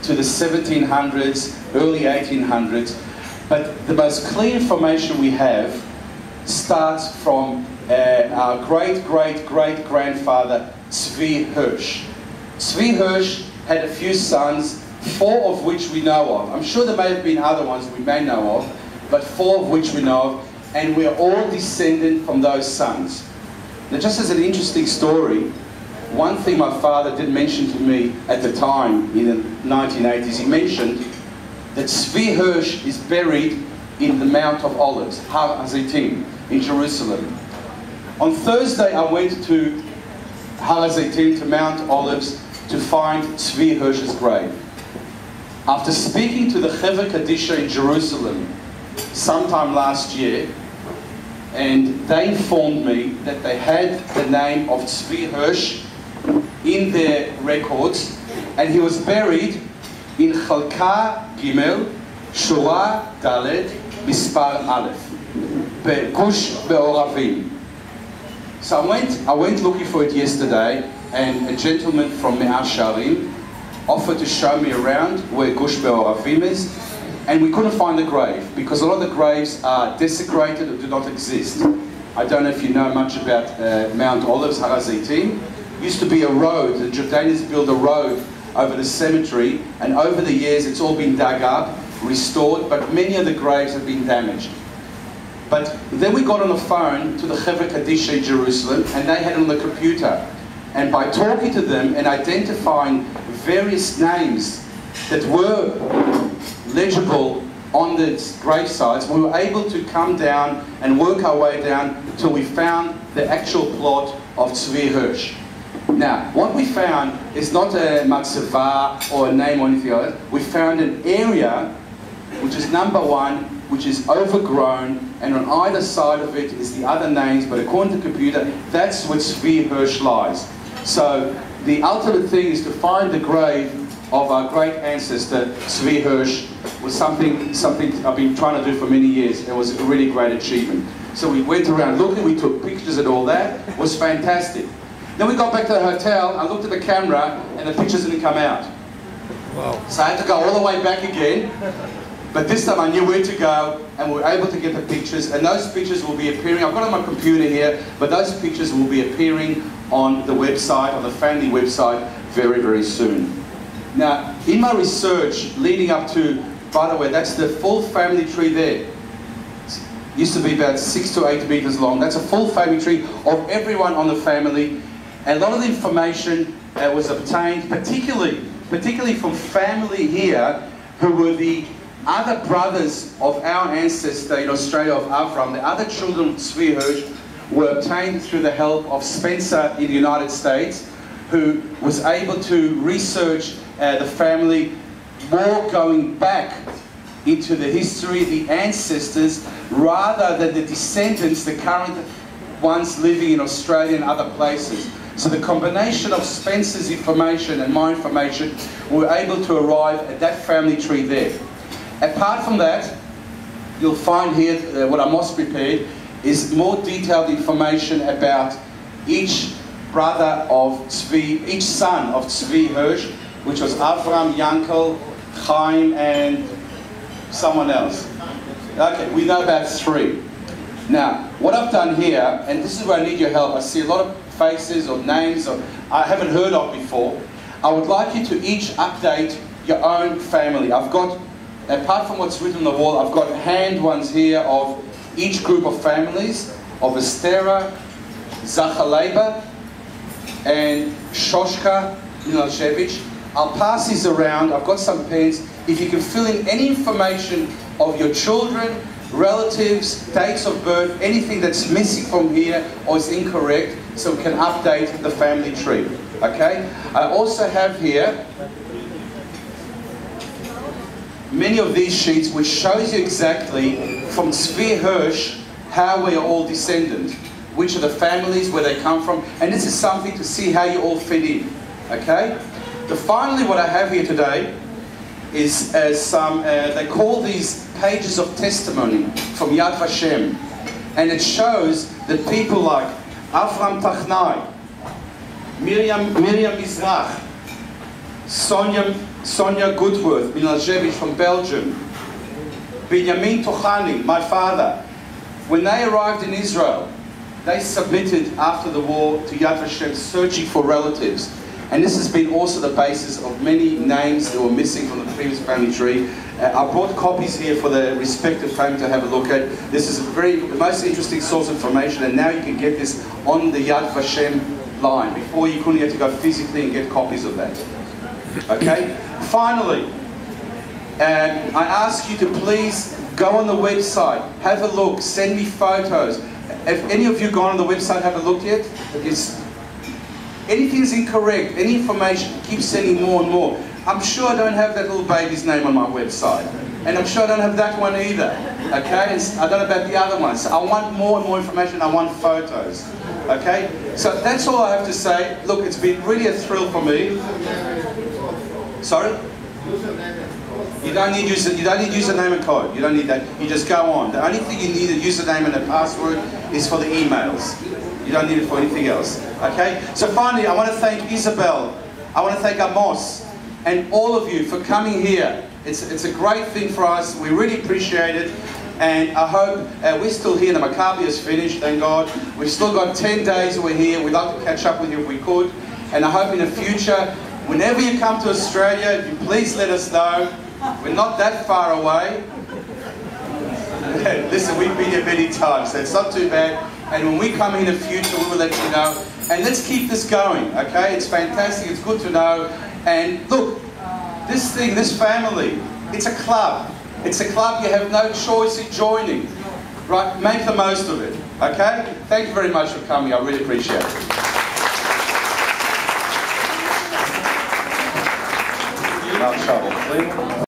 to the 1700s, early 1800s. But the most clear information we have starts from our great-great-great-grandfather, Tzvi Hirsch. Tzvi Hirsch had a few sons, 4 of which we know of. I'm sure there may have been other ones we may know of, but 4 of which we know of, and we are all descended from those sons. Now, just as an interesting story, one thing my father did mention to me at the time, in the 1980s, he mentioned that Tzvi Hirsch is buried in the Mount of Olives, Har HaZeitim, in Jerusalem. On Thursday, I went to Har HaZeitim, to Mount Olives, to find Tzvi Hirsch's grave. After speaking to the Chevra Kadisha in Jerusalem sometime last year, and they informed me that they had the name of Tzvi Hirsch in their records, and he was buried in Chalka Gimel, Shura Dalet, Mispar Aleph, Gush Be'oravim. So I went looking for it yesterday, and a gentleman from Me'ar Sharim offered to show me around where Gush Be'oravim is, and we couldn't find the grave, because a lot of the graves are desecrated or do not exist. I don't know if you know much about Mount Olives, Har HaZeitim. Used to be a road. The Jordanians built a road over the cemetery, and over the years it's all been dug up, restored, but many of the graves have been damaged. But then we got on the phone to the Chevra Kadisha in Jerusalem, and they had it on the computer. And by talking to them and identifying various names that were legible on the gravesites, we were able to come down and work our way down till we found the actual plot of Tzvi Hirsch. Now, what we found is not a matzeva or a name or anything else. We found an area which is number 1, which is overgrown, and on either side of it is the other names, but according to the computer, that's where Tzvi Hirsch lies. So the ultimate thing is to find the grave of our great ancestor, Tzvi Hirsch, was something I've been trying to do for many years. It was a really great achievement. So we went around looking, we took pictures and all that. It was fantastic. Then we got back to the hotel, I looked at the camera, and the pictures didn't come out. Wow. So I had to go all the way back again. But this time I knew where to go, and we were able to get the pictures, and those pictures will be appearing, I've got it on my computer here, but those pictures will be appearing on the website, on the family website, very, very soon. Now, in my research leading up to, by the way, that's the full family tree there. It used to be about 6 to 8 meters long. That's a full family tree of everyone on the family. And a lot of the information was obtained, particularly from family here, who were the other brothers of our ancestor in Australia, of Avram. The other children of Tzvi Hirsch were obtained through the help of Spencer in the United States, who was able to research the family more going back into the history, the ancestors, rather than the descendants, the current ones living in Australia and other places. So the combination of Spencer's information and my information, we were able to arrive at that family tree there. Apart from that, you'll find here, what I most prepared, is more detailed information about each brother of Tzvi, each son of Tzvi Hirsch, which was Avram, Yankel, Chaim, and someone else. Okay, we know about 3. Now, what I've done here, and this is where I need your help, I see a lot of faces or names or I haven't heard of before. I would like you to each update your own family. I've got, apart from what's written on the wall, I've got hand ones here of each group of families, of Estera, Zachaleba, and Shoshka Milashevich. I'll pass these around. I've got some pens. If you can fill in any information of your children, relatives, dates of birth, anything that's missing from here or is incorrect, so we can update the family tree. Okay? I also have here many of these sheets which shows you exactly from Tzvi Hirsch how we are all descendant, which are the families, where they come from, and this is something to see how you all fit in. Okay? Finally, what I have here today is they call these pages of testimony from Yad Vashem, and it shows that people like Avram Tachnai, Miriam Mizrach, Sonia Sonia Goodworth Milojevic from Belgium, Benjamin Tochani, my father. When they arrived in Israel, they submitted after the war to Yad Vashem, searching for relatives. And this has been also the basis of many names that were missing from the previous family tree. I brought copies here for the respective family to have a look at. This is the most interesting source of information, and now you can get this on the Yad Vashem line. Before you couldn't have to go physically and get copies of that. Okay? Finally, I ask you to please go on the website, have a look, send me photos. Have any of you gone on the website, have a look yet? Anything is incorrect, any information, keep sending more and more. I'm sure I don't have that little baby's name on my website. And I'm sure I don't have that one either. Okay? And I don't know about the other ones. So I want more and more information, I want photos. Okay? So that's all I have to say. Look, it's been really a thrill for me. Sorry? You don't need username and code. You don't need that. You just go on. The only thing you need a username and a password is for the emails. You don't need it for anything else. Okay? So finally, I want to thank Isabel. I want to thank Amos and all of you for coming here. It's a great thing for us. We really appreciate it. And I hope we're still here. The Maccabi is finished, thank God. We've still got 10 days we're here. We'd like to catch up with you if we could. And I hope in the future, whenever you come to Australia, you please let us know. We're not that far away. Listen, we've been here many times, so it's not too bad. And when we come in the future, we will let you know. And let's keep this going, okay? It's fantastic, it's good to know. And look, this thing, this family, it's a club. It's a club you have no choice in joining. Right? Make the most of it, okay? Thank you very much for coming, I really appreciate it. No trouble.